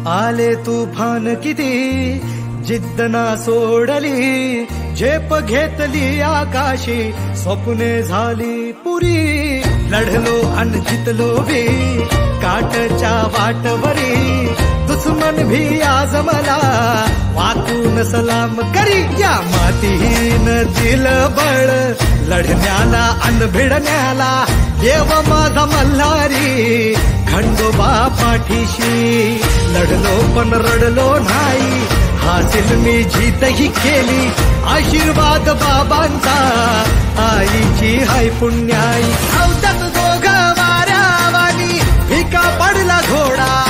आले तुफान किती जिद्द ना सोडली, झेप घेतली आकाशी, स्वप्ने झाली पुरी. लढलो अन जितलो बी काटच्या वाटवरी, दुश्मन भी आज मला वाकून सलाम करी. या मातीहीन दिलं बळ लढण्याला अन भिडण्याला, देव माझा मल्हारी खंडोबा पाठीशी. लढलो पण रडलो नाही, हासिल मी जीतही केली, आशीर्वाद बाबांचा आईची हाय पुण्याई. अवतात दोघं वाऱ्यावानी फिका पडला घोडा.